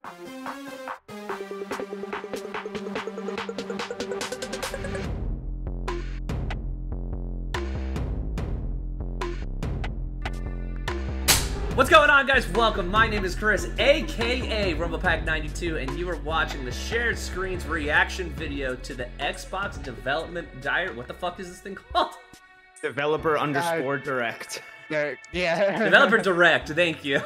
What's going on, guys? Welcome. My name is Chris, aka RumblePack92, and you are watching the Shared Screens reaction video to the Xbox Development Diary. What the fuck is this thing called? Developer _ Direct. Yeah. Developer Direct, thank you.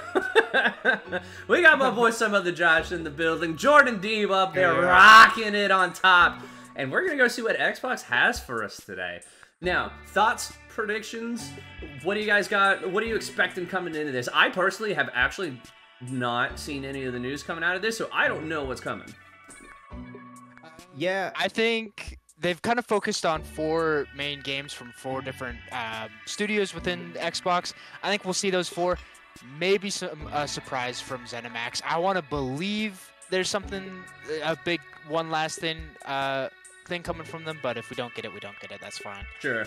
We got my boy Some Other Josh in the building. Jordan Deeb up there rocking it on top. And we're going to go see what Xbox has for us today. Now, thoughts, predictions, what do you guys got? What are you expecting coming into this? I personally have actually not seen any of the news coming out of this, so I don't know what's coming. Yeah, I think they've kind of focused on 4 main games from 4 different studios within Xbox. I think we'll see those 4. Maybe some surprise from ZeniMax. I want to believe there's something, a big one last thing coming from them, but if we don't get it, we don't get it. That's fine. Sure.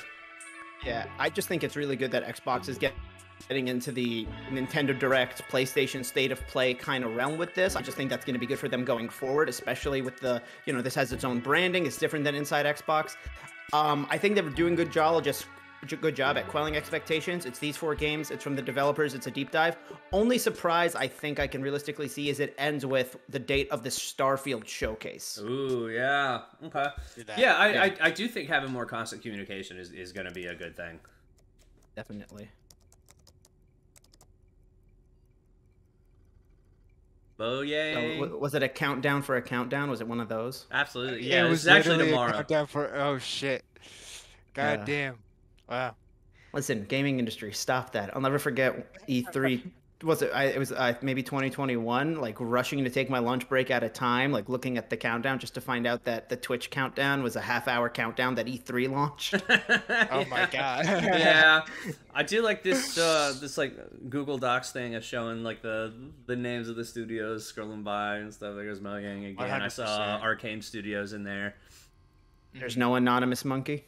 yeah. I just think it's really good that Xbox is getting into the Nintendo Direct, PlayStation State of Play kind of realm with this. I just think that's going to be good for them going forward, especially with the, you know, this has its own branding. It's different than inside Xbox. I think they're doing good job at quelling expectations. It's these 4 games. It's from the developers. It's a deep dive. Only surprise I think I can realistically see is it ends with the date of the Starfield showcase. Ooh, yeah. Okay. Yeah, I do think having more constant communication is going to be a good thing. Definitely. Oh, yay. Was it a countdown for a countdown? Was it one of those? Absolutely. Yeah, it it was was actually literally a tomorrow. countdown for, oh shit. God damn. Wow. Listen, gaming industry, stop that. I'll never forget E3. Was it? It was maybe 2021. Like rushing to take my lunch break at a time, like looking at the countdown just to find out that the Twitch countdown was a half-hour countdown that E3 launched. Oh my god. Yeah, I do like this this like Google Docs thing of showing like the names of the studios scrolling by and stuff. There goes Mojang again. 100%. I saw Arcane Studios in there. There's no anonymous monkey.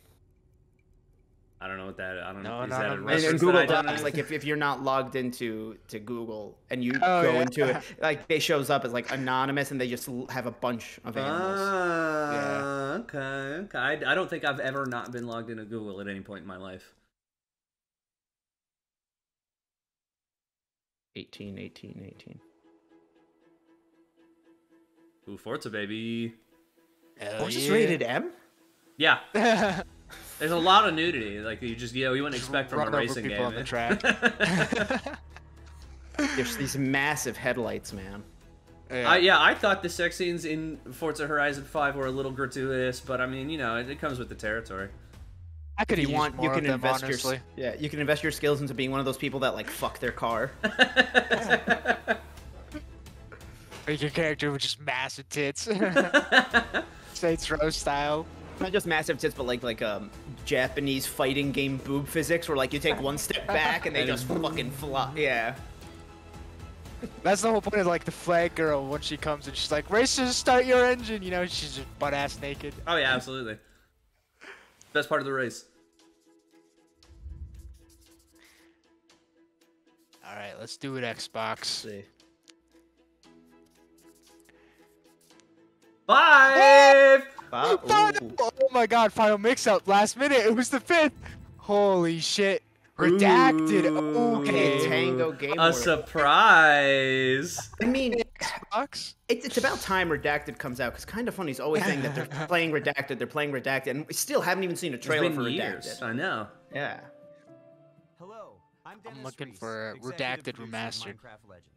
I don't know what that. I don't know. No, Is no, that no, a no. reference And that Google I don't Docs, know? like if you're not logged into Google and you go into it, like it shows up as like anonymous, and they just have a bunch of animals. Okay. I don't think I've ever not been logged into Google at any point in my life. 18. Ooh, Forza, baby. What's this rated M? Yeah. There's a lot of nudity, like you wouldn't expect from a Run over racing people game. on the track. There's these massive headlights, man. Yeah. I thought the sex scenes in Forza Horizon 5 were a little gratuitous, but I mean, you know, it comes with the territory. I could You use want more you can of them, invest honestly. you can invest your skills into being one of those people that like fuck their car. Make your character with just massive tits. Saints Row style. Not just massive tits, but like Japanese fighting game boob physics, where like you take one step back and they just fucking fly. Yeah. That's the whole point of like the flag girl when she comes and she's like, "Racers, start your engine." You know, she's just butt ass naked. Oh yeah, absolutely. Best part of the race. All right, let's do it, Xbox. Let's see. 5! Wow. Oh my god, final mix up last minute. It was the 5th. Holy shit. Redacted. Okay. Tango Game A surprise. I mean, Xbox? it's about time Redacted comes out, because kind of funny is always saying that they're playing Redacted, and we still haven't even seen a trailer It's for been Redacted. years. I know. Yeah. Hello, I'm looking Reese, for a executive Redacted producer of remastered. Minecraft Legends.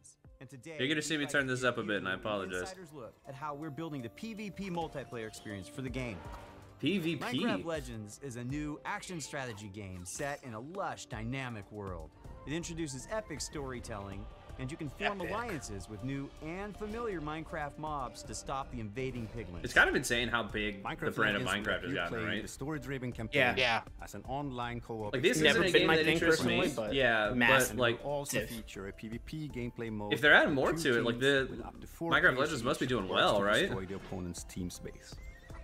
And today, You're gonna see me turn this up a bit, and I apologize. Insider's look at how we're building the PvP multiplayer experience for the game. PvP. Minecraft Legends is a new action strategy game set in a lush, dynamic world. It introduces epic storytelling, and you can form alliances with new and familiar Minecraft mobs to stop the invading piglins. It's kind of insane how big the brand of Minecraft has gotten, right? The story-driven campaign Yeah. as an online co-op. Like this Never isn't a been game my that thing interests me. personally, but Yeah, massive. but like also If- feature a PvP gameplay mode. if they're adding with more 2 to it, like teams the with up to 4 Minecraft players Legends must be each doing who well, works to right? destroy the opponent's team space.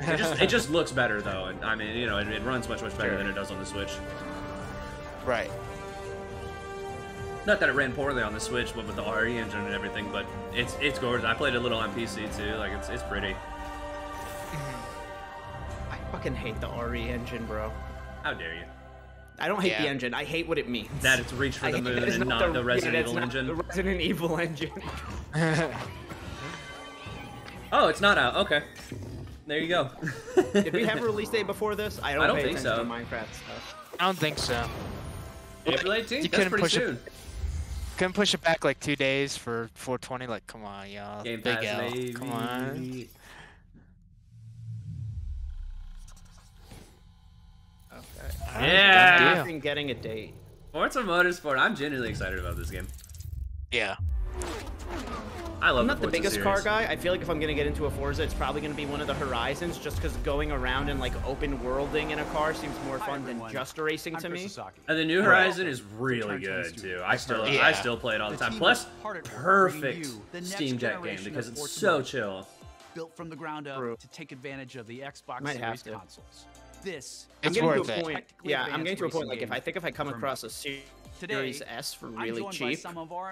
It just looks better though, and I mean, you know, it runs much better than it does on the Switch. Right. Not that it ran poorly on the Switch, but with the RE engine and everything, but it's gorgeous. I played it a little on PC too, like it's pretty. I fucking hate the RE engine, bro. How dare you? I don't hate the engine. I hate what it means. That it's Reach for the Moon and not the Resident Evil engine. The Resident Evil engine. Oh, it's not out. Okay. There you go. Did we have a release date before this? I don't pay think attention so. to Minecraft stuff. I don't think so. April 18th. You That's couldn't pretty push soon. it. Couldn't push it back like 2 days for 420. Like, come on, y'all. Game Big Pass, L. baby. Come on. Yeah. I've been getting a date. Forza Motorsport. I'm genuinely excited about this game. Yeah. I love I'm not the Forza biggest series. car guy. I feel like if I'm gonna get into a Forza, it's probably gonna be one of the Horizons, just because going around and like open worlding in a car seems more fun than just racing to me. And the new Horizon is really good too. I still play it all the time. Plus, perfect Steam Deck game because it's so chill. Built from the ground up to take advantage of the Xbox Might have Series to. consoles. This I'm It's getting worth to a it. point. Yeah, I'm getting to a point. Like if I come across a Series S for really cheap,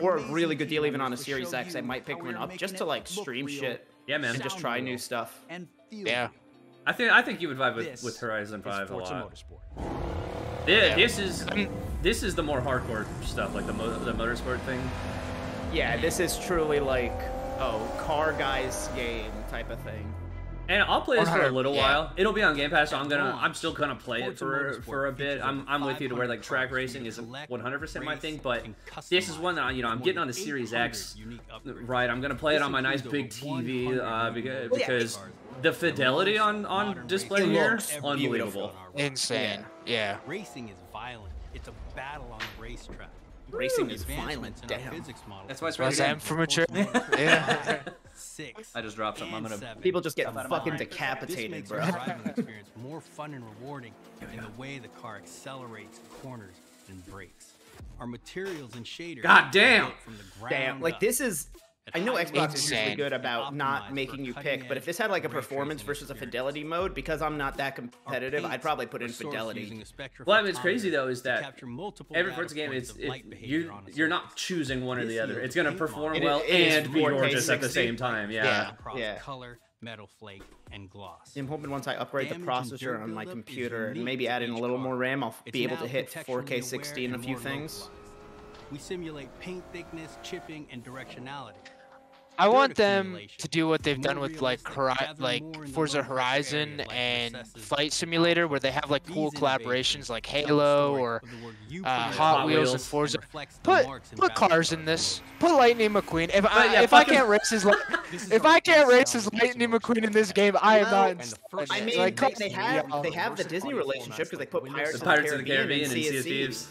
or a really good deal even on a Series X, I might pick one up just to like stream shit. Yeah, man. And just try new stuff. Yeah. I think you would vibe with Horizon 5 a lot. Yeah, this is the more hardcore stuff, like the motorsport thing. Yeah, this is truly like car guys game type of thing. And I'll play this for a little Yeah. while. It'll be on Game Pass, so I'm still gonna play it for a bit. I'm with you to where like track racing isn't 100% my thing, but this is one that I'm getting on the Series X. Right, I'm gonna play it on my nice big TV because the fidelity on display here, unbelievable. Insane. Yeah. Racing is violent. It's a battle on a racetrack. Racing is violent. Damn. That's why it's Was that for mature? Yeah. I just dropped something. I'm gonna. People just get fucking decapitated, bro. This makes our driving experience more fun and rewarding in the way the car accelerates, corners, and brakes. Our materials and shaders. God damn. are built from the ground Damn, like up. this is. I know Xbox is usually Insane. good about not making you pick, but if this had like a performance versus a fidelity mode, because I'm not that competitive, I'd probably put in fidelity. Well, I mean, it's crazy though is that every Forza game is you're not choosing one or the other. It's gonna perform well and be gorgeous at the same time. Yeah. Yeah. Color, metal flake, and gloss. I'm hoping once I upgrade the processor on my computer and maybe add in a little more RAM, I'll be able to hit 4K 60 in a few things. We simulate paint thickness, chipping, and directionality. I want them to do what they've done with like Forza Horizon and Flight Simulator, where they have like cool collaborations like Halo or Hot Wheels and Forza. Put cars in this. Put Lightning McQueen. If I can't race as Lightning McQueen in this game, I am not. I mean, like, they have the Disney relationship because they put Pirates of the Caribbean and and Sea of Thieves. Thieves.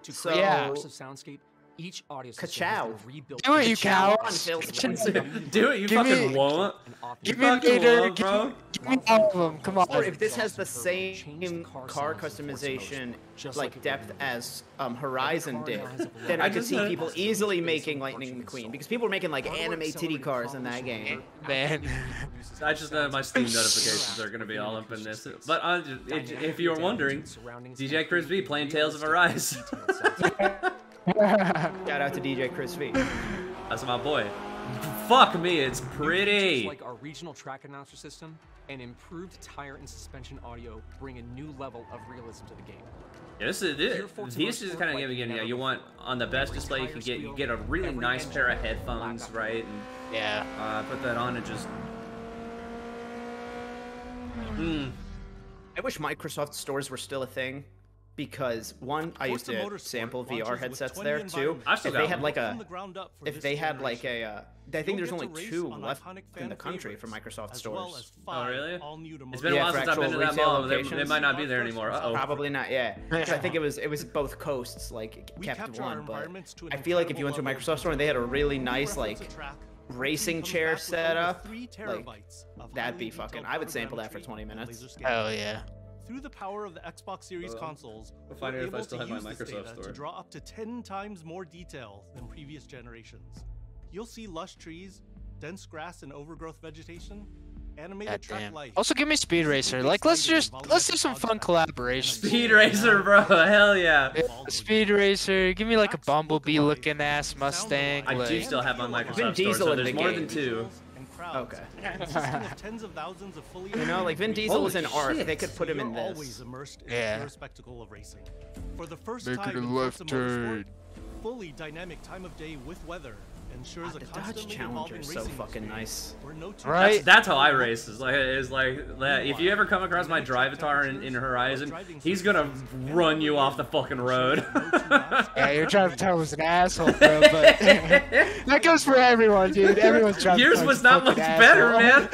To So, create Yeah. an immersive soundscape, each audio system Ka-chow. has been rebuilt. Do it, you Ka-chow cows. on Phil Do it, you Give fucking me- won't. Give You me fucking Vader. won't, bro. Give me all of them. Come on. Or if this has the same car customization like depth as Horizon did, then I could see people easily making Lightning McQueen because people were making like anime titty cars in that game. Man. I just know my Steam notifications are gonna be all up in this. But if you were wondering, DJ Chris V playing Tales of Arise. Shout out to DJ Chris V. That's my boy. Fuck me, it's Features pretty. like our regional track announcer system and improved tire and suspension audio bring a new level of realism to the game. Yeah, this is kind of game again. Yeah, you want on the best display you get a really nice pair of headphones, right? And yeah. put that on and just. I wish Microsoft stores were still a thing. Because one, I used to sample VR headsets there too. I've still If they got had one. like I think there's only 2 left in the country for Microsoft stores. Oh really? It's been a while for since I've been actual to that retail mall. They locations. might not be there anymore. Uh oh. Probably not. Yeah. 'Cause I think it was both coasts like kept one, but I feel like if you went to a Microsoft store and they had a really nice like racing chair setup, like that'd be fucking. I would sample that for 20 minutes. Hell yeah. Through the power of the Xbox Series consoles, I'll find we're it if I able still to have my use this Microsoft data store. to draw up to 10 times more detail than previous generations. You'll see lush trees, dense grass and overgrowth vegetation, animated track Goddamn. lights. Also, give me Speed Racer. Like, let's do some fun collaborations. Speed Racer, bro. Hell yeah. Speed Racer. Give me like a Bumblebee looking ass Mustang. I do like- still have my Vin Microsoft store, Diesel so in there's the more game. than 2. Okay. Consisting of tens of thousands of fully You know, like Vin Diesel Holy was in Ark. shit. They could put him in You're this. always immersed in Yeah. the pure spectacle of racing. For the first Make time it a in left Forza Motorsport, turn. fully dynamic time of day with weather and ensures a The Dodge constantly Challenger evolving is so racing fucking experience nice. where no two Right? That's how I race. Is like that. If you ever come across my Drivatar in Horizon, he's gonna run you off the fucking road. Yeah, your Drivatar was an asshole, bro. But that goes for everyone, dude. Everyone's Drivatar. Yours was not much better, man.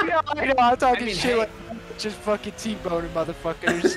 Yeah, I know. I'm talking shit like just fucking T-boning motherfuckers.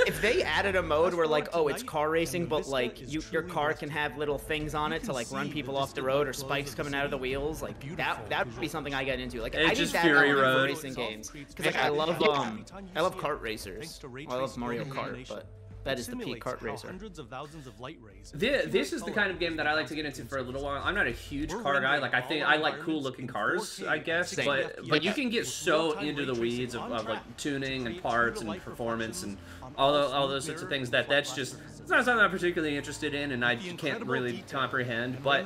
If they added a mode where like, oh, it's car racing, but like your car can have little things on it to like run people off the road or spikes coming out of the wheels, like that would be something I get into. Like It's I just need that Fury element for Road. racing games because like I love kart racers. I love Mario Kart, but that is the peak kart racer. Hundreds of thousands of light rays. This is the kind of game that I like to get into for a little while. I'm not a huge car guy. Like I like cool looking cars, I guess, but you can get so into the weeds of like tuning and parts and performance and all those sorts of things that's just it's not something I'm particularly interested in and I can't really comprehend. But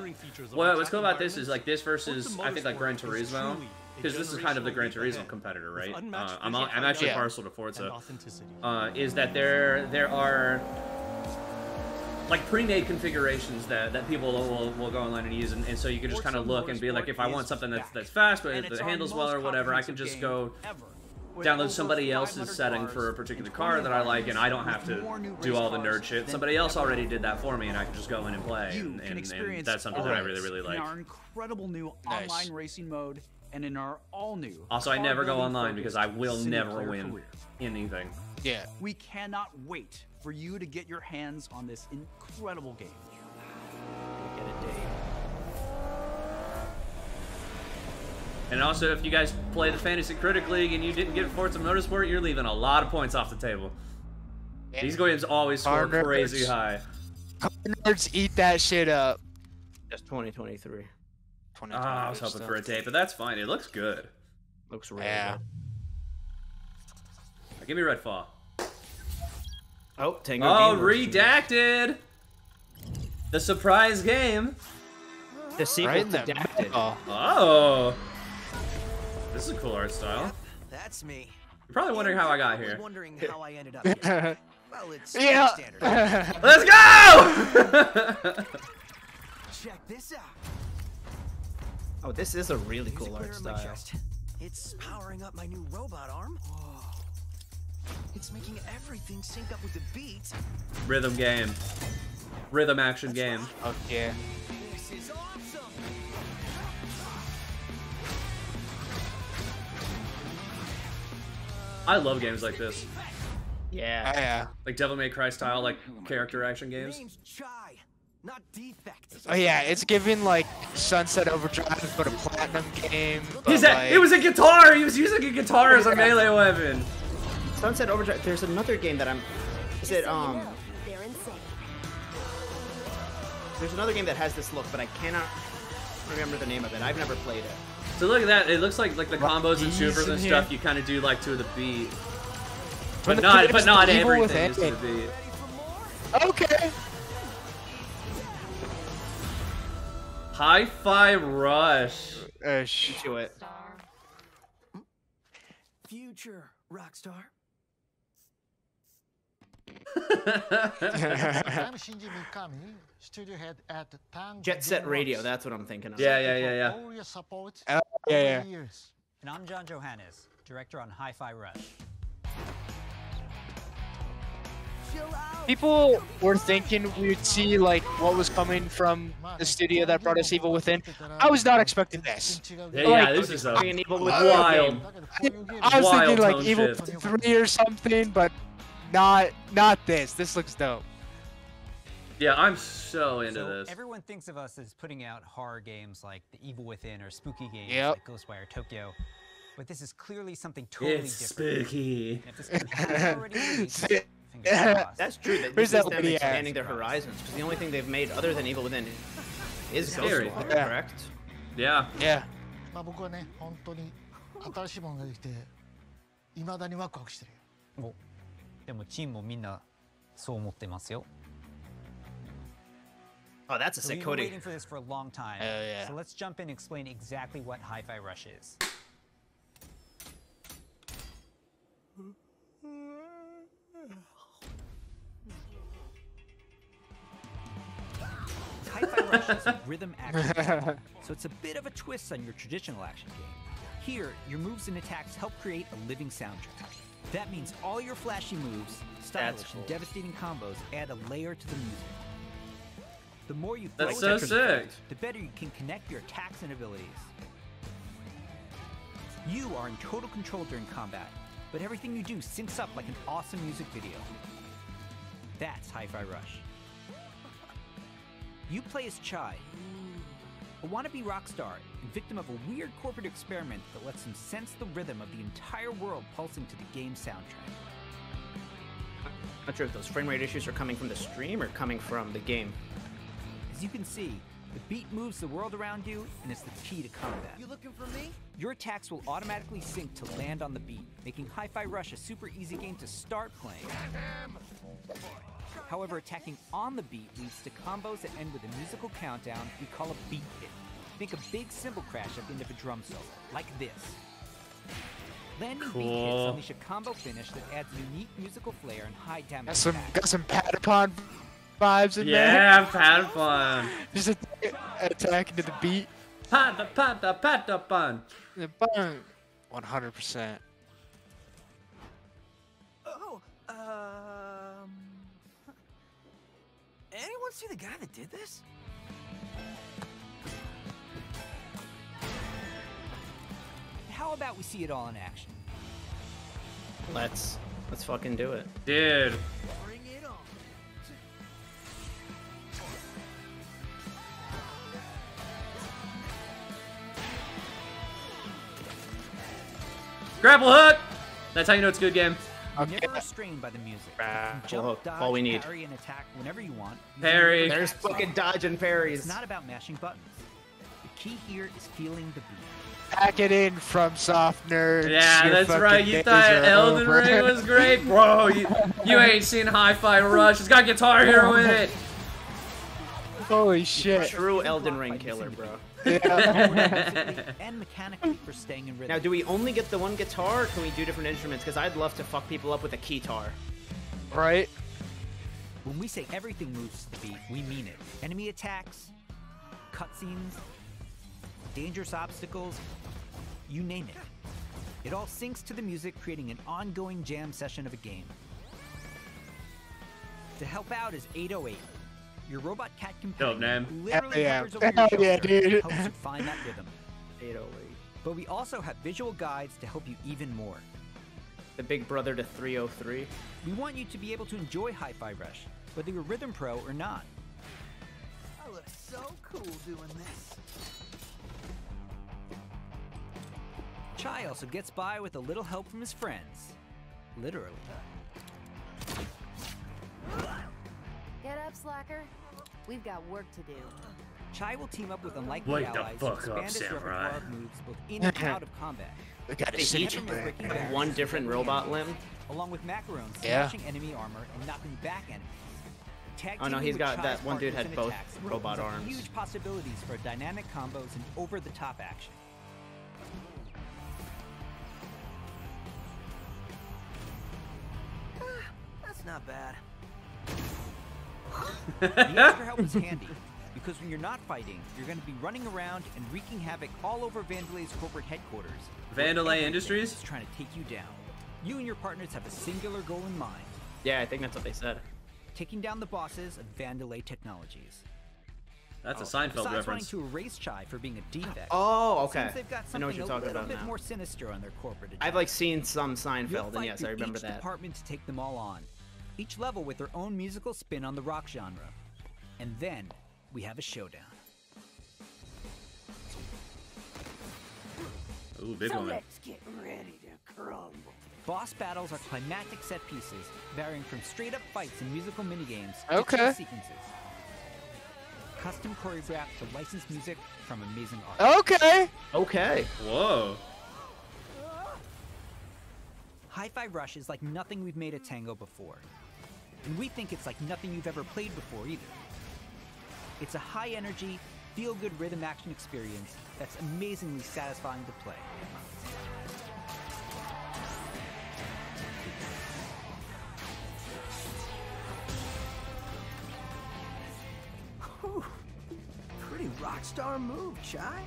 what's cool about this is like this versus I think like Gran Turismo. Because this is kind of the Gran Turismo competitor, right? I'm actually partial to Forza. Is that there are like pre-made configurations that people will go online and use, and so you can just kind of look and be like, if I want something that's fast but that handles well or whatever, I can just go download somebody else's setting for a particular car that I like, and I don't have to do all the nerd shit. Somebody else already did that for me, and I can just go in and play, and that's something that I really like. In our incredible new online racing mode, and in our all-new. Also, I never go online because I will never win anything. Yeah. We cannot wait for you to get your hands on this incredible game. Get a date. And also, if you guys play the Fantasy Critic League and you didn't get Forza Motorsport, you're leaving a lot of points off the table. Yeah. These games always score crazy high. Nerds eat that shit up. That's 2023. I was hoping for a date, but that's fine. It looks good. Looks really good. Give me Redfall. Oh, Tango. Oh, Redacted. The surprise game. The sequel to Redacted. Oh. This is a cool art style. That's me. You're probably wondering how I got here. Wondering how I ended up here. Well, it's standard. Let's go! Check this out. Oh, this is a really cool art style. It's powering up my new robot arm. It's making everything sync up with the beat. Rhythm game. Rhythm action game. Oh, yeah. This is awesome. I love games like this. Yeah. Yeah. Like Devil May Cry style, like character action games. Not defect. Oh yeah, it's giving like Sunset Overdrive, but a platinum game. It was a guitar. He was using a guitar as a melee weapon. Sunset Overdrive. There's another game that Is it They're insane. There's another game that has this look, but I cannot remember the name of it. I've never played it. So look at that. It looks like the combos and supers and stuff you kind of do like to the beat, but not everything is to the beat. Okay. Hi-Fi Rush. To it. Future Rockstar. Jet Set Radio, that's what I'm thinking of. Yeah. Yeah. And I'm John Johannes, director on Hi-Fi Rush. People were thinking we would see like what was coming from the studio that brought us Evil Within. I was not expecting this. Yeah, this is a wild. I was thinking like Evil Within 3 or something, but not this. This looks dope. Yeah, I'm so into this. Everyone thinks of us as putting out horror games like The Evil Within or spooky games like Ghostwire Tokyo. But this is clearly something totally different. Spooky. And if this game hasn't already released, That's true. This is them expanding their horizons. Because the only thing they've made other than Evil Within is Ghostwire, correct? Yeah. Yeah. 僕はね、本当に新しいものができて、未だにワクワクしてるよ。でもチームもみんなそう思ってますよ。Oh, that's a sick We've been Cody. waiting for this for a long time. So let's jump in and explain exactly what Hi-Fi Rush is. Hi-Fi Rush is a rhythm action game, so it's a bit of a twist on your traditional action game. Here, your moves and attacks help create a living soundtrack. That means all your flashy moves, stylish and devastating combos add a layer to the music. The more you That's throw so sick. the better you can connect your attacks and abilities. You are in total control during combat, but everything you do syncs up like an awesome music video. That's Hi-Fi Rush. You play as Chai, a wannabe rock star and victim of a weird corporate experiment that lets him sense the rhythm of the entire world pulsing to the game's soundtrack. Not sure if those frame rate issues are coming from the stream or coming from the game. As you can see, the beat moves the world around you and is the key to combat. You looking for me? Your attacks will automatically sync to land on the beat, making Hi-Fi Rush a super easy game to start playing. However, attacking on the beat leads to combos that end with a musical countdown we call a beat hit. Make a big cymbal crash at the end of a drum solo, like this. Landing beat hits unleash a combo finish that adds unique musical flair and high damage. Got some Patapon vibes in there. Yeah, Patapon. Just attacking to the beat. Patapon. 100%. Oh, anyone see the guy that did this? How about we see it all in action? Let's fucking do it. Dude. Bring it on. Grapple hook! That's how you know it's a good game. You're never restrained by the music. You can jump, hook, dodge, all we need. parry, and attack whenever you want. Parry. There's fucking dodge and parries. It's not about mashing buttons. The key here is feeling the beat. Pack it in from soft nerds. Yeah, Your that's fucking right. You days thought are Elden over. Ring was great? Bro, you ain't seen Hi-Fi Rush. It's got Guitar Hero in it. Holy shit. True Elden Ring killer, bro. And mechanically for staying in rhythm. Now, do we only get the one guitar, or can we do different instruments? Because I'd love to fuck people up with a keytar. Right? When we say everything moves to the beat, we mean it. Enemy attacks, cutscenes, dangerous obstacles, you name it. It all syncs to the music, creating an ongoing jam session of a game. To help out is 808. Your robot cat companion who literally hovers over your shoulder dude. and helps you find that rhythm. 808. But we also have visual guides to help you even more. The big brother to 303. We want you to be able to enjoy Hi-Fi Rush, whether you're Rhythm Pro or not. I look so cool doing this. Chai also gets by with a little help from his friends. Literally. Get up, slacker. We've got work to do. Chai will team up with unlikely Wake the allies fuck to up, expand his samurai. repertoire of moves both in and out of combat. We gotta They see each you. have one different robot limb. Along with macarons, Yeah. smashing enemy armor and knocking back enemies. Tag Oh, no, teaming he's with got Chai's that one dude partners had and both attacks robot opens up arms. Huge possibilities for dynamic combos and over-the-top action. That's not bad. The extra help is handy, because when you're not fighting, you're going to be running around and wreaking havoc all over Vandelay's corporate headquarters. where Vandelay everything Industries? is trying to take you down. You and your partners have a singular goal in mind. Yeah, I think that's what they said. Taking down the bosses of Vandelay Technologies. That's a Seinfeld Besides reference. wanting to erase Chai for being a defect. Oh, okay. Since they've got I know what something you're a talking little about bit now. more sinister on their corporate agenda. I've like seen some You'll Seinfeld, and fight yes, through I remember each that. department to take them all on. Each level with their own musical spin on the rock genre. And then we have a showdown. Ooh, big So one. let's get ready to crumble. Boss battles are climactic set pieces, varying from straight-up fights and musical minigames Okay. to chase sequences. Custom choreographed to licensed music from amazing art. Okay. Okay. Whoa. Hi-Fi Rush is like nothing we've made at Tango before. And we think it's like nothing you've ever played before either. It's a high-energy, feel-good rhythm action experience that's amazingly satisfying to play. Whew, rockstar move, Chai.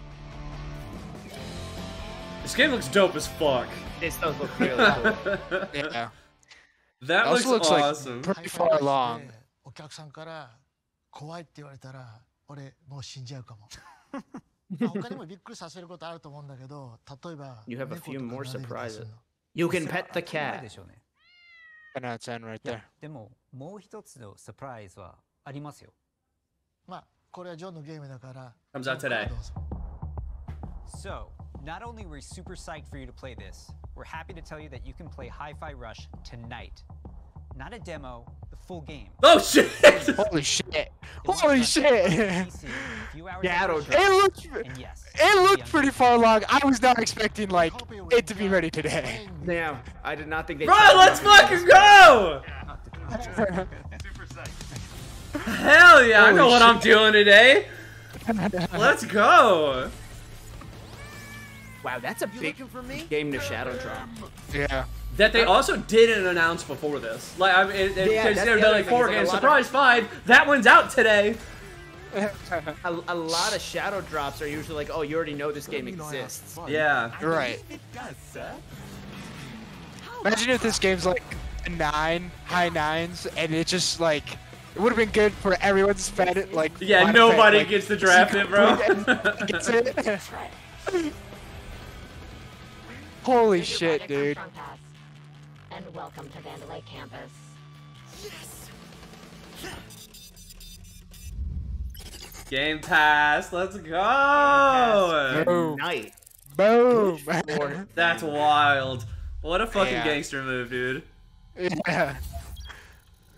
This game looks dope as fuck. This does look really cool. Yeah. That Also looks looks awesome. like pretty far along. お客さんから怖いって言われたら俺もう死んじゃうかも。他にもびっくりさせることあると思うんだけど、例えば You have a 猫 few とか more 撫でたりす surprises. るの。 You can pet the cat. 10 out of 10 right いや there. でももう一つのサプライズはありますよ。まあこれはジョンのゲームだから。 Comes out today. So, not only were we super psyched for you to play this, we're happy to tell you that you can play Hi-Fi Rush tonight. Not a demo, the full game. Oh shit! Holy shit! Holy shit! Shadow It looked pretty far along. I was not expecting like it to be ready today. Damn, I did not think they. Bro, let's fucking go! Hell yeah, I know what I'm doing today. Let's go. Wow, that's a big game to Shadow Drop. Yeah. That they also didn't announce before this. Like, I mean, Yeah, because that's they're the other like thing, 4 is like a games, lot of- surprise 5. That one's out today. A lot of Shadow Drops are usually like, oh, you already know this game exists. Yeah. Right. Imagine if this game's like a 9, high 9s, and it just like it would have been good for everyone to spend it like. Yeah, one nobody like, gets to draft it, bro. Gets it. Holy shit, dude. And welcome to Vandalay campus. Game Pass, let's go! Boom. Night. Boom. That's wild. What a fucking Yeah. gangster move, dude. Yeah.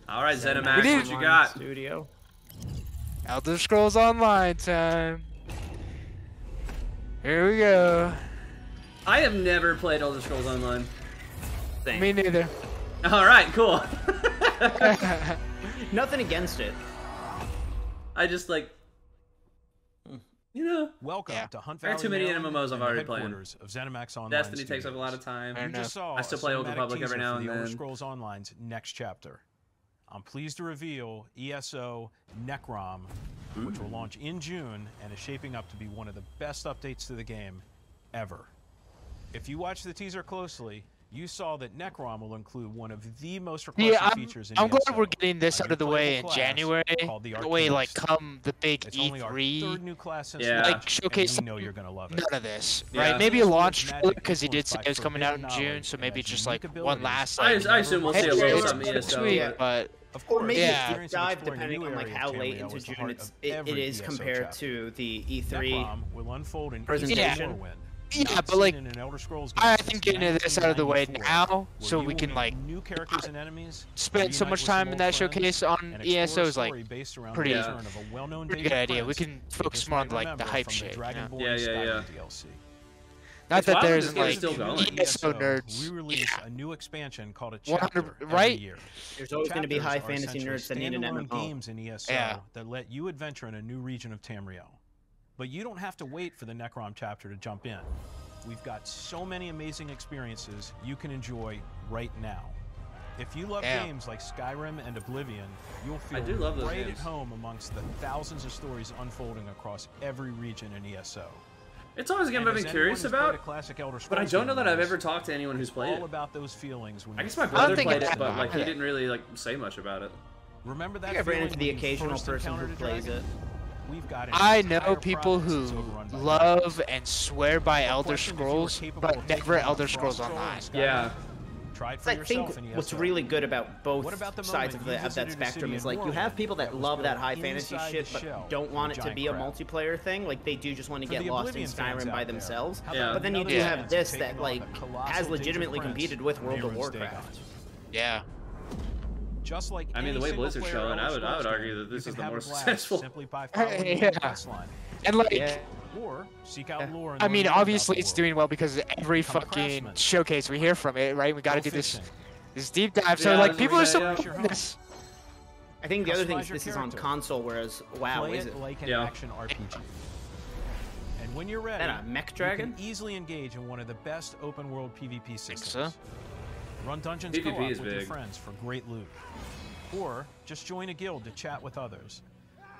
All right, We ZeniMax, need- what you got? Studio. Elder Scrolls Online time. Here we go. I have never played Elder Scrolls Online. Me neither. All right, cool. Nothing against it. I just like, you know. Welcome to Hunt There are Valley, too many Maryland, MMOs I've and the already played. headquarters of ZeniMax Online Destiny takes up Studios. a lot of time. You just saw I still a play Old cinematic Republic every teaser now for and the Elder then. Scrolls Online's next chapter. I'm pleased to reveal ESO Necrom, which will launch in June and is shaping up to be one of the best updates to the game ever. If you watch the teaser closely, you saw that Necrom will include one of the most requested Yeah, features in I'm glad ESO. we're getting this A out new of the way in playable class January. called the That way, like, Arcanist. come the big It's only our E3, third new class since Yeah. launch, like showcase and we know you're gonna love it. none of this, Yeah. right? Maybe a launch Magic trailer because he did influenced say by it was coming out in forbidden June, knowledge so and maybe has just unique like one abilities. last. I Like, assume we'll see a hey, little it's something pretty ESO. sweet, but- but Of Or course, maybe the Yeah. experience of dive exploring a depending new on like area how of late Tamriel into is the June heart it of is every compared ESO to the E3 Necrom will unfold in presentation. Morrowind, yeah, not but like seen in an Elder Scrolls I game think since getting this out of the way 1994, now, where so you we will can meet like new characters and enemies, spend so reunite much with time some in that old friends, showcase on and explore ESO a is like story based around pretty, the return of a well-known pretty David good idea. We Prince can that focus just more on might like the remember hype from the shit. You know? Dragonborn Yeah, yeah, Skyrim yeah. DLC. Not It's that wild there that isn't this game's like still going. ESO nerds. We release a new expansion called a 100 chapter every right? year. There's always going to be Chapters high are fantasy essentially nerds that need an standalone MMO. games in ESO Yeah. that let you adventure in a new region of Tamriel. But you don't have to wait for the Necrom chapter to jump in. We've got so many amazing experiences you can enjoy right now. If you love Yeah. games like Skyrim and Oblivion, you'll I feel do love those right games. at home amongst the thousands of stories unfolding across every region in ESO. It's always a game And I've as been anyone curious who's played a about, classic Elder but I Scrolls don't know game that I've knows ever talked to anyone who's it's played all it. about those feelings when I you guess my first brother think played it's it, but about like he it. didn't really like say much about it. Remember that I think I've ran feeling into the when you occasional first person who encountered a plays dragon? it. We've got an I entire know people province who that's overrun by love and swear by Elder question if you were Scrolls, capable but of never taking on Elder a Scrolls crossroad Online. in Skyrim. Yeah. Try it for I think yourself in what's ESO. really good about both What about the sides moment of you that visited a spectrum city is in like you have Morrowind people that that was love that built high fantasy inside shit the but shell don't of want a it to giant be a crab? multiplayer thing. Like they do just want to For get the lost in Oblivion fans Skyrim out by there, themselves. how Yeah. about But then you another do chance have of this taking that on like the colossal has Danger legitimately Prince competed with from World of Daemon's Warcraft. Dagon? Yeah. Just like I mean, any the way single Blizzard's player showing, I Elder would Scrolls argue game, that this you is can the have more a blast successful. simply by following Yeah. the quest line. And like, Yeah. Or seek out lore. I mean, and learn more obviously about it's the world. doing well because every Become a fucking craftsman. showcase we hear from it, right? We got to Go do this fishing. this deep dive. So Yeah, like that's people what are so we say, yeah. into this. I think the other thing is Customize your this is on character. console, whereas WoW Play is it it? like an Yeah. action RPG. And when you're ready, that a mech you dragon? can easily engage in one of the best open world PvP systems. so. Run dungeons PvP co-op is with your big. friends for great loot. Or just join a guild to chat with others.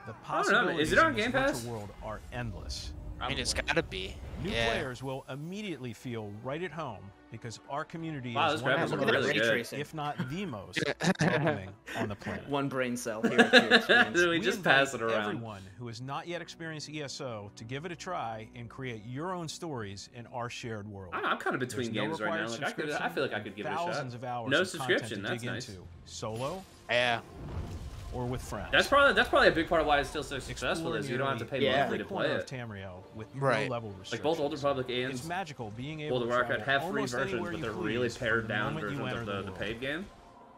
The I don't know, man. Is it possibilities on in this Game Pass? virtual world are endless. I mean, it's gotta be. New Yeah. players will immediately feel right at home because our community Wow, is those one graphics of are the really most, good. if not the most, welcoming on the planet. One brain cell here at Tier Experience. We just pass it invite around. Everyone who has not yet experienced ESO to give it a try and create your own stories in our shared world. I'm kind of between There's no games right now. required Like I feel like I could give it a shot. thousands of hours No of subscription. content That's to dig nice. into, solo, Yeah. or with friends. That's probably a big part of why it's still so successful. Is you don't have to pay monthly to play Corner of it. Tamriel with Right. no level Like both Old Republic and It's magical being able World of to Warcraft travel have free almost versions, anywhere but you they're really please pared from the down moment you versions enter of the world. paid game.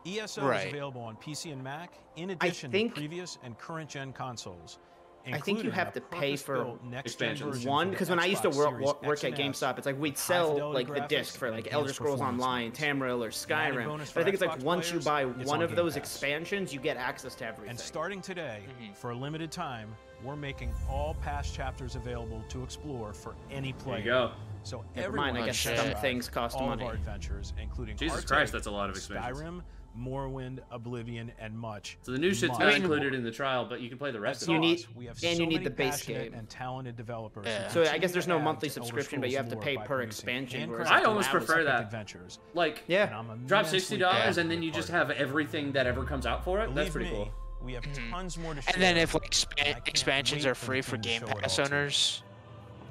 ESO Right. is available on PC and Mac, in addition to previous and current gen consoles. I think you have to pay for expansions. one, because when I used to work at GameStop, GameStop, it's like we'd sell like the disc for like Elder Scrolls Online, Tamriel, or Skyrim. But I think it's like once you buy one of those expansions, you get access to everything. And starting today, for a limited time, we're making all past chapters available to explore for any player. There you go. So Never everyone mind, I guess can some try things cost all money. of our adventures, including Jesus Arctic, Christ, that's a lot of expansions. Skyrim, Morrowind, Oblivion, and much. So the new shit's not included in the trial, but you can play the rest of You it. need, We have and so you need many the base passionate game. and talented developers. Yeah. So I continue guess there's to no add monthly to Elder subscription, but you have to Scrolls pay lore per by producing expansion. handcrafted whereas I with almost Atlas- prefer that. Adventures. Like, Yeah. And I'm drop immensely $60 and then proud you to be just part have everything that ever comes out for it. of it. That's Believe pretty me, cool. We have tons more to share. And then if like and I can't expansions wait are for the free for team to Game show it Pass all to you. owners,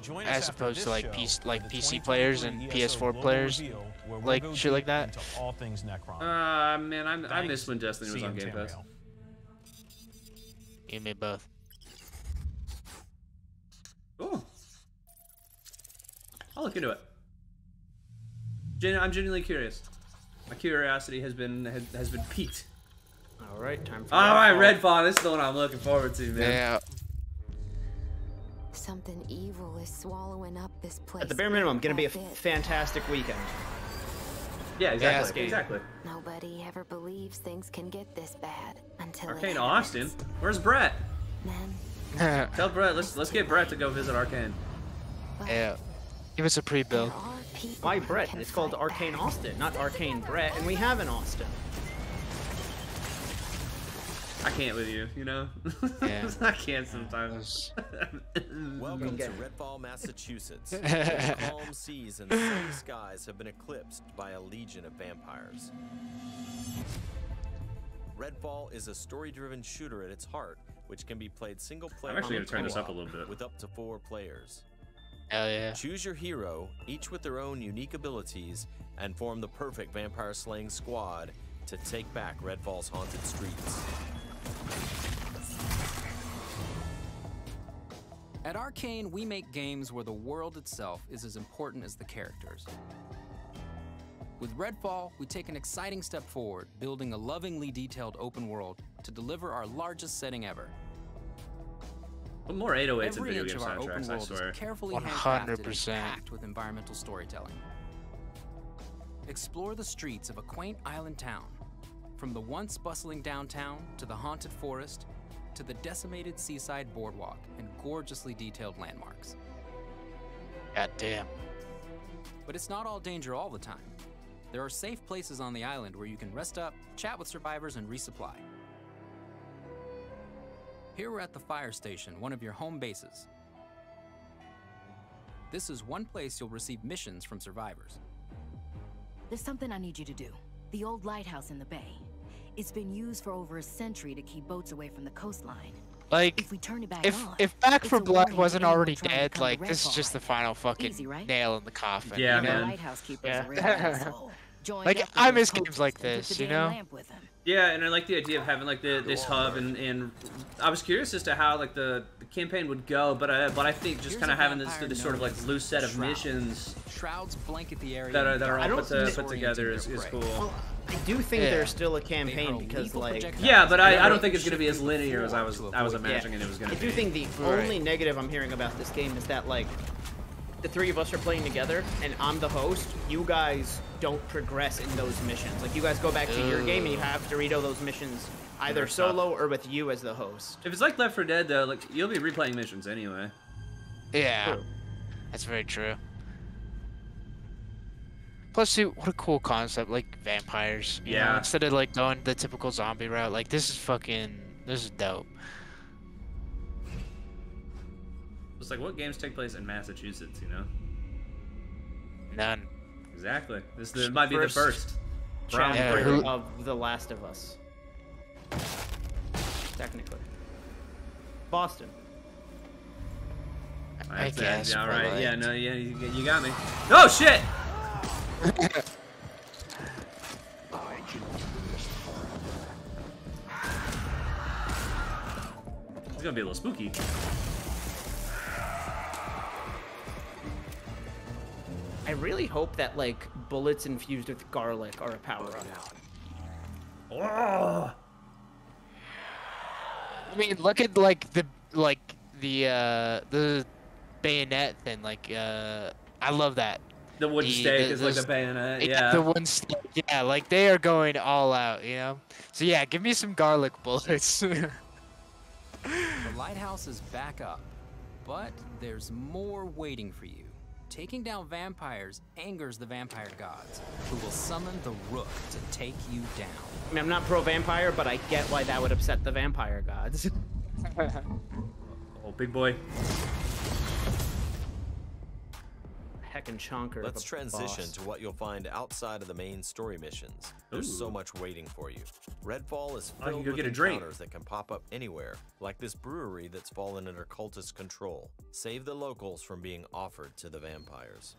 Join us as after opposed to this like show for the PC players and 2023 ESO PS4 Global players, Reveal, where we'll like go shit like deep that. into all things Necron. Man, I miss when Destiny was See on you in Game Pass. Tamriel. You made both. Cool. I'll look into it. I'm genuinely curious. My curiosity has been piqued. All right, time for All right, Redfall. Redfall. This is the one I'm looking forward to, man. Yeah. Something evil is swallowing up this place. At the bare minimum, gonna be a That's it. fantastic weekend. Yeah, exactly. This game. Exactly. Nobody ever believes things can get this bad until it Arcane happens. Austin. Where's Brett? Then Tell Brett. Let's get Brett to go visit Arcane. Yeah. Give us a pre-build. Why Brett? It's called Arcane Austin, not Arcane Brett, and we have an Austin. I can't with you, you know? Yeah. I can't sometimes. Welcome to Redfall, Massachusetts. where calm seas and sunny skies have been eclipsed by a legion of vampires. Redfall is a story-driven shooter at its heart, which can be played single-player. I'm actually gonna turn this up a little bit. With up to 4 players. Hell yeah. Choose your hero, each with their own unique abilities, and form the perfect vampire-slaying squad to take back Redfall's haunted streets. At Arcane, we make games where the world itself is as important as the characters. With Redfall, we take an exciting step forward, building a lovingly detailed open world to deliver our largest setting ever. Put more 808s in Every video inch game of our open soundtracks, I world swear. is carefully handcrafted and 100%. packed with environmental storytelling. Explore the streets of a quaint island town, from the once bustling downtown to the haunted forest to the decimated seaside boardwalk and gorgeously detailed landmarks. God damn. But it's not all danger all the time. There are safe places on the island where you can rest up, chat with survivors, and resupply. Here we're at the fire station, one of your home bases. This is one place you'll receive missions from survivors. There's something I need you to do. The old lighthouse in the bay. It's been used for over a century to keep boats away from the coastline. Like, If we turn it back if on, Back it's 4 a Blood warning to wasn't anyone already trying to dead, come to like this is Redfall. just the final fucking Easy, right? nail in the coffin. Yeah, you know? man. The lighthouse keeper's Yeah. a real asshole. Joined Like, up with I those miss poachers games like and took this, the you damn know? lamp with him. Yeah, and I like the idea of having like this hub, and I was curious as to how like the campaign would go, but I think just Here's kind a of having vampire this sort of like known loose set of as Shroud. missions Shrouds blanket the area that and are guard all against put together disorienting is their prey. cool. I do think Yeah. there's still a They campaign hurl because, lethal like, projectiles Yeah, but I don't and think it's gonna be as shift linear as I was to avoid imagining it was gonna I be. do think the only negative I'm hearing about this game is that, like, the three of us are playing together, and I'm the host. You guys don't progress in those missions. Like, you guys go back to your game, and you have to redo those missions either Never stop. solo or with you as the host. If it's like Left 4 Dead though, like you'll be replaying missions anyway. Yeah, True. that's very true. Plus, dude, what a cool concept, like vampires. You know, Yeah. instead of like going the typical zombie route, like this is dope. It's like, what games take place in Massachusetts, you know? None. Exactly. This might be the first. Chapter of The Last of Us. Technically. Boston. I guess. Yeah, right. Yeah, no, yeah, you got me. Oh, shit! It's gonna be a little spooky. I really hope that, like, bullets infused with garlic are a power-up. Oh! I mean, look at like the bayonet thing. Like, I love that. The wooden stake is like the bayonet. Yeah. The wooden stake. Yeah, like they are going all out, you know. So yeah, give me some garlic bullets. The lighthouse is back up, but there's more waiting for you. Taking down vampires angers the vampire gods, who will summon the Rook to take you down. I mean, I'm not pro-vampire, but I get why that would upset the vampire gods. Oh, big boy. Heckin' chonker. Let's transition to what you'll find outside of the main story missions. There's so much waiting for you. Redfall is filled with encounters that can pop up anywhere, like this brewery that's fallen under cultist control. Save the locals from being offered to the vampires.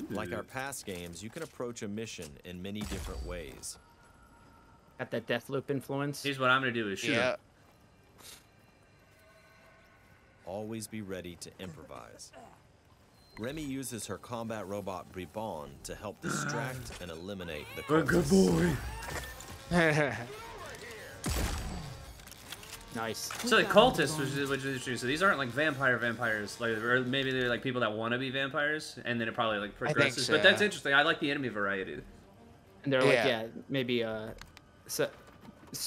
Like our past games, you can approach a mission in many different ways. Got that Deathloop influence. Here's what I'm gonna do: is shoot him. Always be ready to improvise. Remy uses her combat robot Bribon to help distract and eliminate the cultists. Good boy. Nice. So the cultists, which is interesting. So these aren't like vampires, like, or maybe they're like people that want to be vampires, and then it probably like progresses. so. But that's interesting. I like the enemy variety. And they're like, maybe Because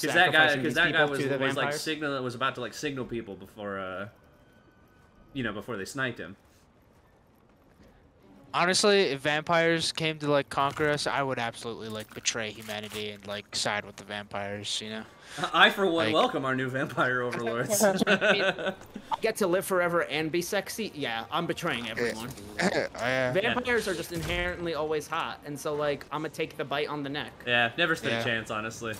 that guy was vampires. like was about to like signal people before, you know, before they sniped him. Honestly, if vampires came to like conquer us, I would absolutely like betray humanity and like side with the vampires, you know. I for one welcome our new vampire overlords. Get to live forever and be sexy? Yeah, I'm betraying everyone. Vampires are just inherently always hot, and so like I'm gonna take the bite on the neck. Yeah, never stood a chance, honestly.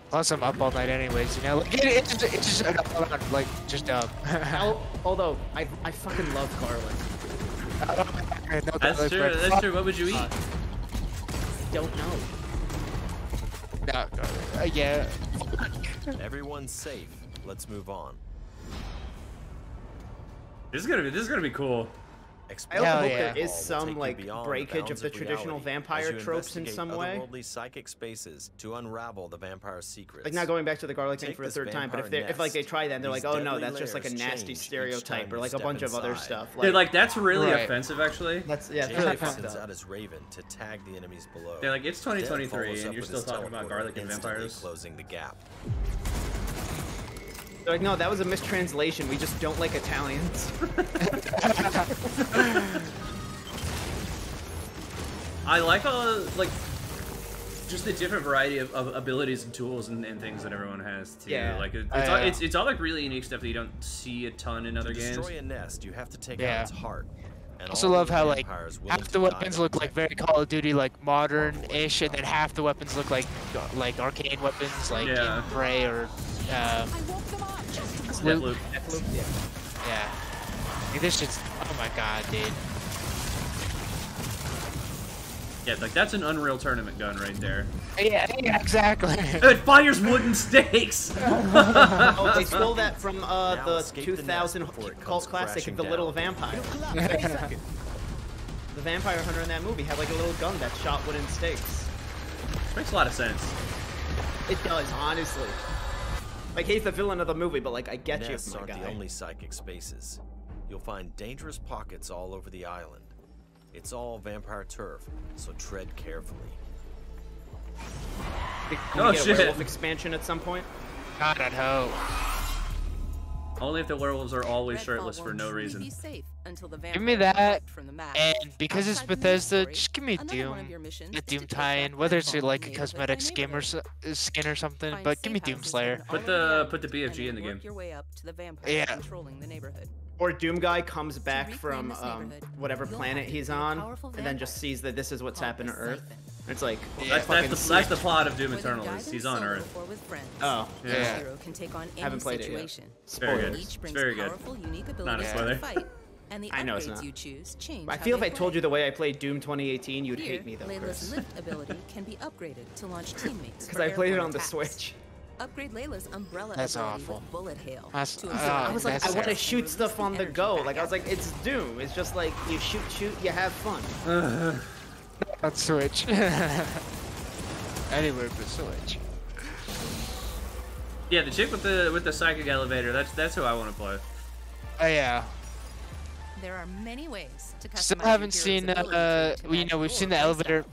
Plus, I'm up all night anyways, you know. Like, it's just like just dumb. Although I fucking love garlic. That's true. That's true. What would you eat? I don't know. No, yeah. Everyone's safe. Let's move on. This is gonna be cool. I also hope there is some like breakage of the traditional vampire tropes in some way. Otherworldly psychic spaces to unravel the vampire secrets. Like not going back to the garlic thing for a third time, but if like they try that, they're like, oh no, that's just like a nasty stereotype or like a bunch of other stuff. They're like, that's really offensive, actually. That's really fucked up. Sends out his raven to tag the enemies below. They're like, it's 2023 and you're still talking about garlic and vampires. Closing the gap. They're like, no, that was a mistranslation. We just don't like Italians. I like like just the different variety of abilities and tools and things that everyone has too. Yeah. Like it's all like really unique stuff that you don't see a ton in other games. To destroy a nest, you have to take out its heart. I also love how like half the weapons look like very Call of Duty, like modern-ish, and then half the weapons look like arcade weapons, like in Prey or Deathloop. Yeah. Like, this shit's, oh my god, dude. Yeah, like that's an Unreal Tournament gun right there. Yeah, exactly. It fires wooden stakes. Oh, they stole that from the 2000 cult classic, The Little Vampire. The vampire hunter in that movie had like a little gun that shot wooden stakes. Makes a lot of sense. It does, honestly. Like, he's the villain of the movie, but like, I get you, Nests my aren't guy. the only psychic spaces. You'll find dangerous pockets all over the island. It's all vampire turf, so tread carefully. Can we get a werewolf expansion at some point? God, I'd hope. Only if the werewolves are always shirtless for no reason. Be safe, until the Give me vampires that, wiped from the map. and because it's Outside the main Bethesda, story, just give me another Doom, one of your missions a is to Doom take tie-in, back whether it's Redfall like a neighborhood cosmetic by skin or neighborhood. skin or something, Find but give me safe Doom houses Slayer. and Put the BFG in the game. work your way up to the vampires Yeah. controlling the neighborhood. Or Doom Guy comes back reclaim from this neighborhood, whatever you'll planet have to he's be a on, powerful and then just sees that this is what's happened to Earth. It's like That's fucking that's the plot of Doom Whether Eternal. guided Is he's on solo Earth. or with friends, Oh, each yeah. hero can take on any Haven't played it yet. situation. It's very good. Each It's brings very good. powerful, unique Not a abilities to spoiler. the fight, and the I know it's upgrades not. you choose change. I how feel if they I told play. you the way I played Doom 2018, you'd Here, hate me though, Layla's Chris. lift ability can be upgraded to launch teammates. Because for I played it airborne on the attacks. Switch. Upgrade Layla's umbrella That's ability awful. with bullet hail. That's- to I was like, that's I want to terrible. shoot stuff on the go. Like I was like, it's Doom. It's just like you shoot, you have fun. On Switch. Anywhere but Switch. Yeah, the chick with the psychic elevator. That's who I want to play. Oh yeah. There are many ways to customize Still your haven't hero's seen, ability to you match know, we've your seen the playstyle. elevator.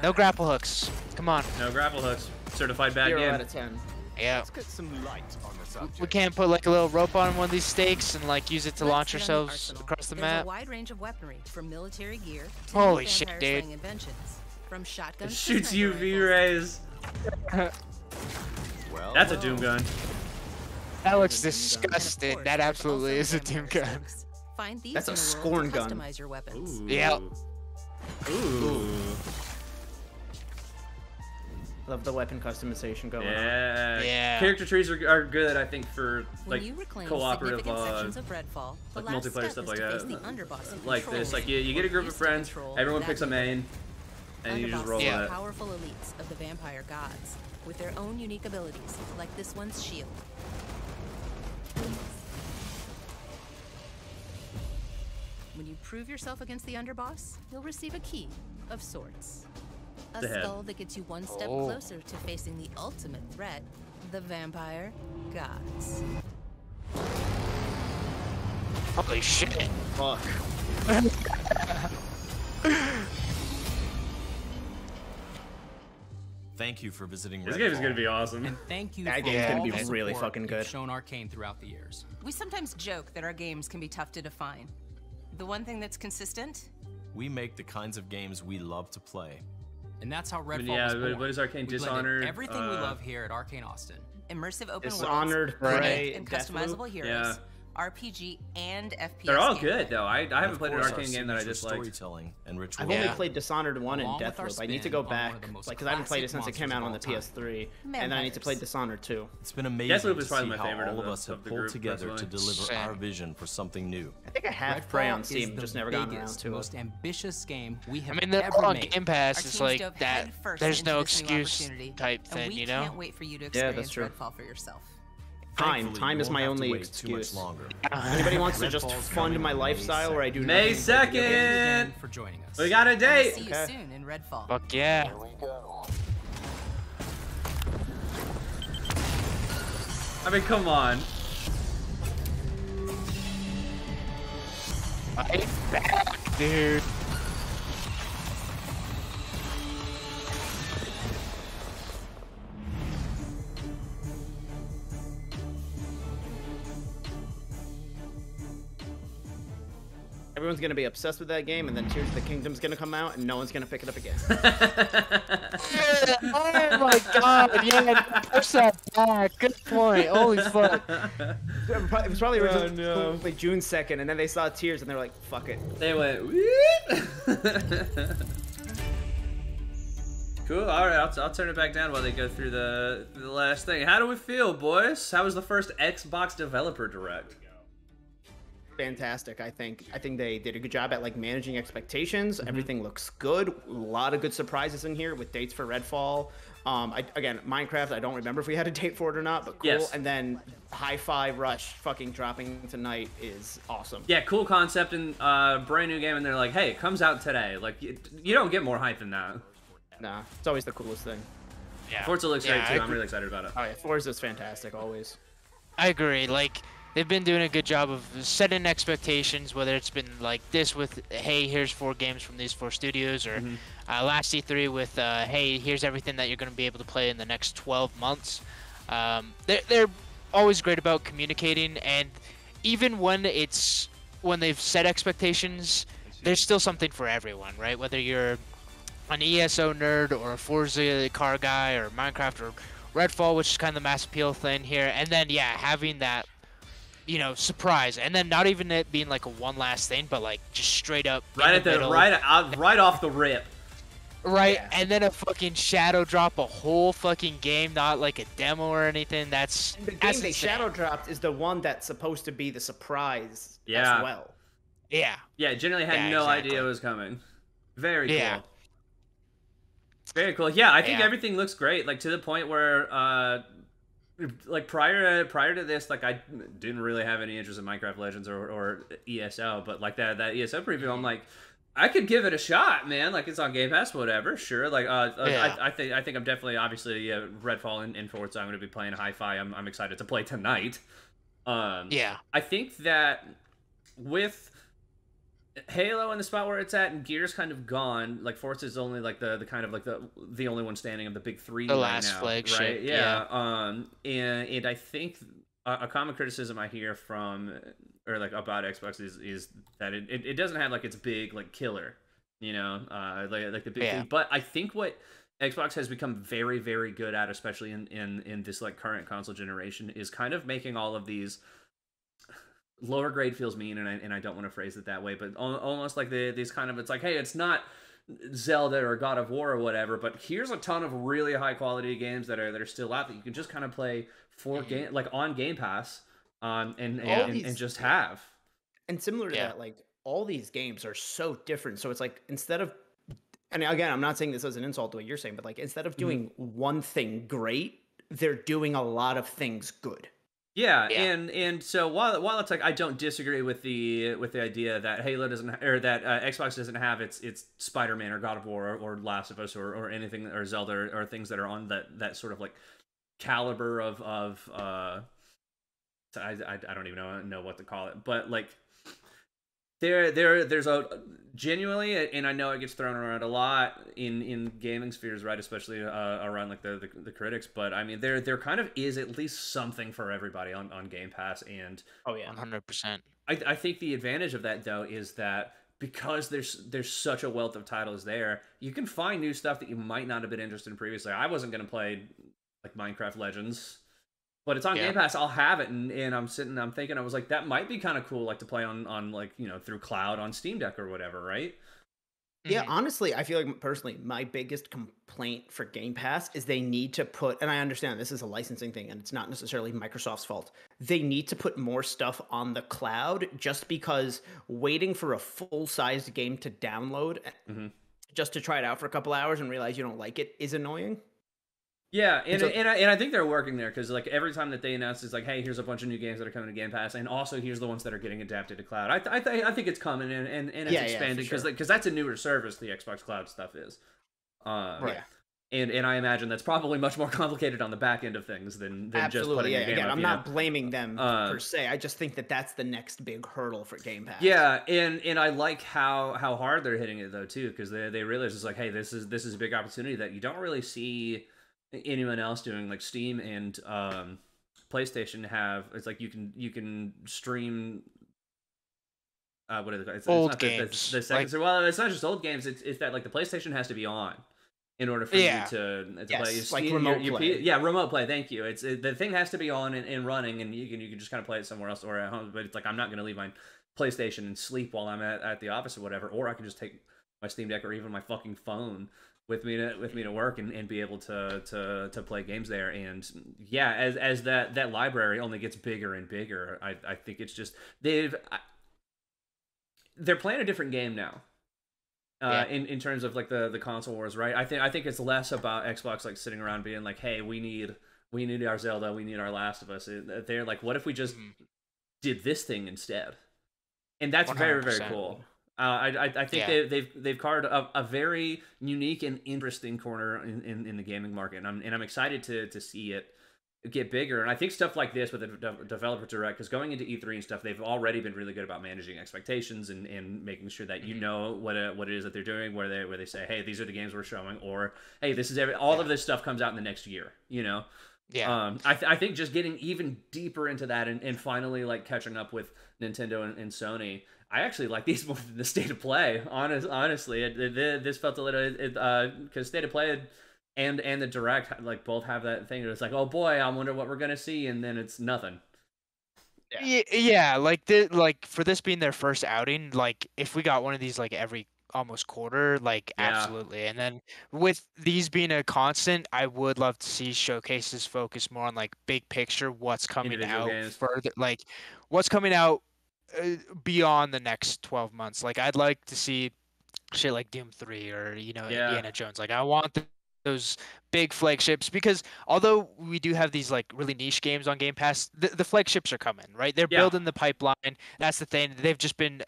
No grapple hooks. Come on. No grapple hooks. Certified bad 0 game. out of 10. Yeah. Let's get some light on the subject. We can't put like a little rope on one of these stakes and like use it to Let's launch hit on the ourselves arsenal. across the There's map. a wide range of weaponry, from military gear to Holy new shit, vampire-slaying dude. inventions, from It shotguns to shoots sniper UV rays. Well, That's a Doom gun. That looks And of disgusting. course, That there's absolutely also is a Doom vampire gun. slugs. Find these That's in a the scorn world to gun. customize your weapons. Yep. Ooh. Love the weapon customization going on. Yeah. Yeah. Character trees are good, I think, for When like you reclaim cooperative significant sections of Redfall, the like last multiplayer step stuff is like to face that. the underboss you Like control, this, like you get a or group of used to friends, control everyone that picks a main, and you just Underboss roll are with it. powerful elites of the vampire gods, with their own unique abilities, like this one's shield. When you prove yourself against the underboss, you'll receive a key of sorts. A The head. skull that gets you one step Oh. closer to facing the ultimate threat, the vampire gods. Holy shit. Fuck. Thank you for visiting This game is Redfall. gonna be awesome. And thank you That for game's gonna all be the really support fucking you've good. shown Arcane throughout the years. We sometimes joke that our games can be tough to define. The one thing that's consistent? We make the kinds of games we love to play. And that's how Redfall yeah, was born. what is Arcane? We blended Dishonored, everything we love here at Arcane Austin. Immersive open Dishonored, worlds, Prey, and Deathloop. customizable heroes, Yeah. RPG, and FPS. They're all gameplay. good though. I And haven't of played an course, our Arcane game that I signature disliked. Storytelling and rich I've world. only played Dishonored 1 and Along with our Deathloop. I need to spin go on one back, of the most like, because I haven't played it classic since it came out on the monsters of all PS3, and then I need to play Vampires. Dishonored 2. It's been amazing Deathloop to is probably see my how favorite all of of us the have group, pulled together to personally. deliver Same. our vision for something new. I think I have Redfall Prey on is Steam, the just never gotten around biggest, to it. most ambitious game we I have mean, they're ever all on made. Game Pass. Our It's teams like dove that. headfirst There's into no this new excuse opportunity, type and thing, we you know? can't wait for you to Yeah, experience that's true. Redfall for yourself. Time Thankfully, you is won't my have to only wait too much excuse. longer. Anybody wants to just Redfall's fund coming my May lifestyle where I do May nothing but video games? 2nd. Again for joining us. We got a And we'll date. see you Okay. soon in Redfall. Fuck yeah. I mean, come on. Fight back, dude. Everyone's gonna be obsessed with that game, and then Tears of the Kingdom's gonna come out, and no one's gonna pick it up again. Oh my god, yeah, push that back. Good point. Holy fuck. It was probably originally no. like June 2nd, and then they saw Tears, and they were like, "Fuck it." They went. "Whoop." Cool. All right, I'll turn it back down while they go through the last thing. How do we feel, boys? How was the first Xbox Developer Direct? Fantastic. I think they did a good job at like managing expectations. Everything looks good. A lot of good surprises in here with dates for Redfall. Again, Minecraft, I don't remember if we had a date for it or not, but cool. Yes. And then Hi-Fi Rush fucking dropping tonight is awesome. Yeah, cool concept and brand new game, and they're like, "Hey, it comes out today." Like, you don't get more hype than that. Nah, it's always the coolest thing. Yeah. Forza looks Yeah, great I too. I'm agree. really excited about it. Oh yeah, Forza's fantastic always. I agree. Like, they've been doing a good job of setting expectations, whether it's been like this with, hey, here's 4 games from these 4 studios, or last E3 with, hey, here's everything that you're going to be able to play in the next 12 months. They're always great about communicating, and even when it's when they've set expectations, there's still something for everyone, right? Whether you're an ESO nerd or a Forza car guy or Minecraft or Redfall, which is kind of the mass appeal thing here, and then having that, surprise, and then not even it being like a one last thing, but like just straight up right off the rip. Right, and then a fucking shadow drop a whole fucking game, not like a demo or anything. That's the game they shadow dropped is the one that's supposed to be the surprise as well. Yeah. Yeah, generally had no idea it was coming. Very cool. Very cool. Yeah, I think everything looks great. Like to the point where like prior to this, like I didn't really have any interest in Minecraft Legends or ESO, but like that ESO preview, I'm like, I could give it a shot, man. Like it's on Game Pass, whatever. Sure. Like I think I'm definitely obviously Redfall and Forza. I'm going to be playing Hi-Fi. I'm excited to play tonight. I think that with Halo in the spot where it's at and Gears kind of gone, like Forza is only like the kind of like the only one standing of the big three the right last now, flagship, right? Yeah. And I think a common criticism I hear from or like about Xbox is that it doesn't have like its big like killer, like the big thing. But I think what Xbox has become very, very good at, especially in this like current console generation, is kind of making all of these lower grade feels mean, and I don't want to phrase it that way, but almost like these kind of, it's like, hey, it's not Zelda or God of War or whatever, but here's a ton of really high quality games that are still out that you can just kind of play for game like on Game Pass, and just have. And similar to that, like all these games are so different. So it's like instead of, and again, I'm not saying this as an insult to what you're saying, but like instead of doing one thing great, they're doing a lot of things good. Yeah, and so while it's like I don't disagree with the idea that Halo doesn't, or that Xbox doesn't have its Spider-Man or God of War or Last of Us or anything, or Zelda or things that are on that sort of like caliber of I don't even know what to call it, but like there's a genuinely, and I know it gets thrown around a lot in gaming spheres, right, especially around like the critics, but I mean there kind of is at least something for everybody on Game Pass. And 100%. I think the advantage of that though is that because there's such a wealth of titles there, you can find new stuff that you might not have been interested in previously. I wasn't going to play like Minecraft Legends, but it's on Game Pass. I'll have it, and I'm thinking, I was like, that might be kind of cool, like to play on like, through cloud on Steam Deck or whatever, right? Yeah, honestly, I feel like personally, my biggest complaint for Game Pass is they need to put, and I understand this is a licensing thing, and it's not necessarily Microsoft's fault. They need to put more stuff on the cloud, just because waiting for a full-sized game to download just to try it out for a couple hours and realize you don't like it is annoying. Yeah, and I think they're working there, because like every time that they announce, it's like, hey, here's a bunch of new games that are coming to Game Pass, and also here's the ones that are getting adapted to cloud. I think it's coming and it's expanding, because that's a newer service, the Xbox Cloud stuff is. Right. And I imagine that's probably much more complicated on the back end of things than just putting a game Again, up, I'm not blaming them per se. I just think that's the next big hurdle for Game Pass. Yeah, and I like how hard they're hitting it though too, because they realize it's like, hey, this is a big opportunity that you don't really see anyone else doing. Like Steam and PlayStation have. It's like you can stream what are they? It's old not games. The second, like, well, it's not just old games. It's that like the PlayStation has to be on in order for you to play. Like remote play. Yeah, remote play. Thank you. The thing has to be on and running, and you can just kind of play it somewhere else or at home. But it's like I'm not going to leave my PlayStation and sleep while I'm at the office or whatever. Or I can just take my Steam Deck or even my fucking phone with me to work and be able to play games there. And yeah, as that library only gets bigger and bigger, I think it's just they're playing a different game now. In terms of like the console wars, right? I think it's less about Xbox like sitting around being like, hey, we need our Zelda, we need our Last of Us. They're like, what if we just did this thing instead? And that's 100%. Very, very cool. I think they've carved a very unique and interesting corner in the gaming market, and I'm excited to see it get bigger. And I think stuff like this with the developer direct, because going into E3 and stuff, they've already been really good about managing expectations and making sure that you know what it is that they're doing, where they say, hey, these are the games we're showing, or hey, this is all of this stuff comes out in the next year, Yeah. I think just getting even deeper into that and finally like catching up with Nintendo and Sony. I actually like these more than the State of Play. Honestly, this felt a little because State of Play and the Direct like both have that thing. It's like, oh boy, I wonder what we're gonna see, and then it's nothing. Yeah, like for this being their first outing, like if we got one of these like every almost quarter, like absolutely. And then with these being a constant, I would love to see showcases focus more on like big picture, what's coming Individual out games. further, like what's coming out beyond the next 12 months. Like I'd like to see shit like Doom 3 or Indiana Jones. Like I want those big flagships, because although we do have these like really niche games on Game Pass, the flagships are coming, right? They're building the pipeline. That's the thing. They've just been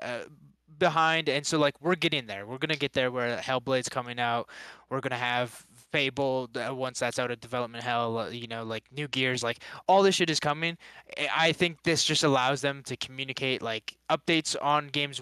behind, and so like we're getting there. We're gonna get there where Hellblade's coming out. We're gonna have Fable once that's out of development hell. Like new Gears, like all this shit is coming. I think this just allows them to communicate like updates on games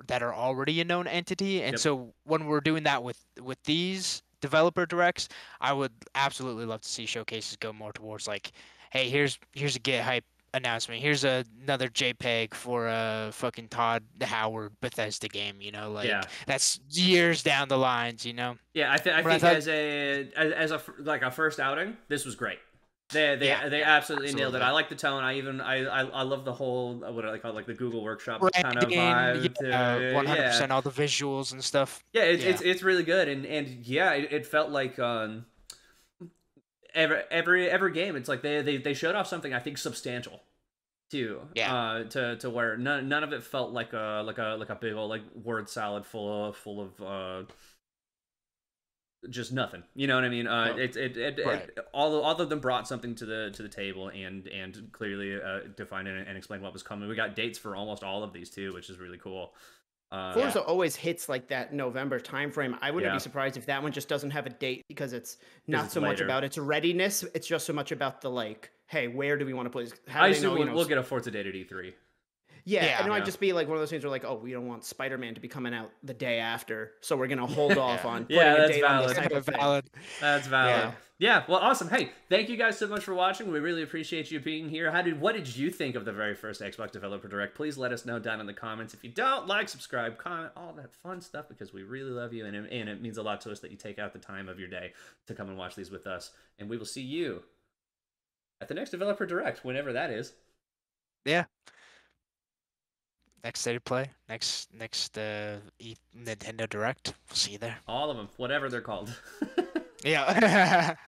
that are already a known entity, and so when we're doing that with these developer directs, I would absolutely love to see showcases go more towards like, hey, here's a Get Hype announcement. Here's another JPEG for a fucking Todd Howard Bethesda game. That's years down the lines. Yeah, I think as a first outing, this was great. They absolutely nailed it. I like the tone. I love the whole what do I call it, like the Google Workshop kind of vibe. 100% all the visuals and stuff. Yeah, it's really good, and it felt like every game. It's like they showed off something I think substantial too. Yeah. To where none of it felt like a big old like word salad full of just nothing. You know what I mean? All of them brought something to the table and clearly defined and explained what was coming. We got dates for almost all of these too, which is really cool. Forza always hits like that November timeframe. I wouldn't be surprised if that one just doesn't have a date, because it's not so much about its readiness. It's just so much about the like, hey, where do we want to play? I assume we'll get a Forza date at E3. Yeah, and it might just be like one of those things where like, oh, we don't want Spider-Man to be coming out the day after, so we're gonna hold off on putting a date on this type of thing. That's valid. Yeah, well, awesome. Hey, thank you guys so much for watching. We really appreciate you being here. What did you think of the very first Xbox Developer Direct? Please let us know down in the comments. If you don't, like, subscribe, comment, all that fun stuff, because we really love you, and it means a lot to us that you take out the time of your day to come and watch these with us. And we will see you at the next Developer Direct, whenever that is. Yeah. Next State of Play, next Nintendo Direct. We'll see you there. All of them, whatever they're called. Yeah.